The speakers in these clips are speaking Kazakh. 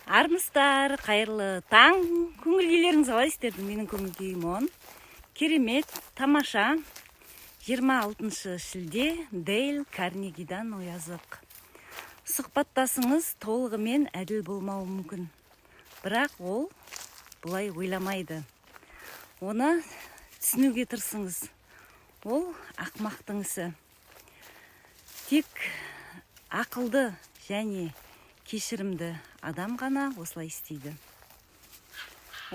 Армысыздар, қайырлы таң. Көңіл күйлеріңіз қалай сіздердің? Менің көңіл күйім оң. Керемет, тамаша. 26 шілде Дейл Карнегидан оязық. Сұхбаттасыңыз толығымен әділ болмауы мүмкін. Бірақ ол бұлай ойламайды. Оны түсінуге тырысыңыз. Ол ақмақтың ісі. Тек ақылды және кешірімді адам ғана осылай істейді.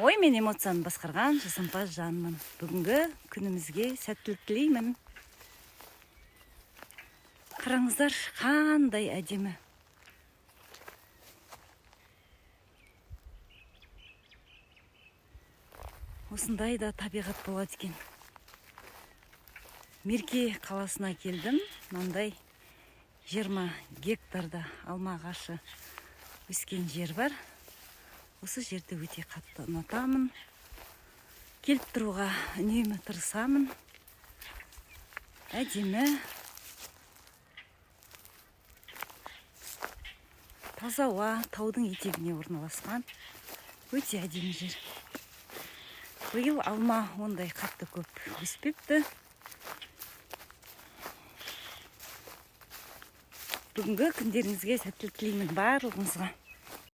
Ой, мен эмоцияны басқарған жасампаз жанмын. Бүгінгі күнімізге сәттілік тілеймін. Қараңыздар, қандай әдемі. Осындай да табиғат болады екен. Мерке қаласына келдім. Мынандай 20 гектарда алма ағашы өскен жер бар. Осы жерді өте қатты ұнатамын. Келіп тұруға үнемі тырысамын. Әдемі. Таза ауа, таудың етегіне орналасқан. Өте әдемі жер. Биыл алма ондай қатты көп өспепті. Бүгінгі күндеріңізге сәттілік тілеймін барлығыңызға.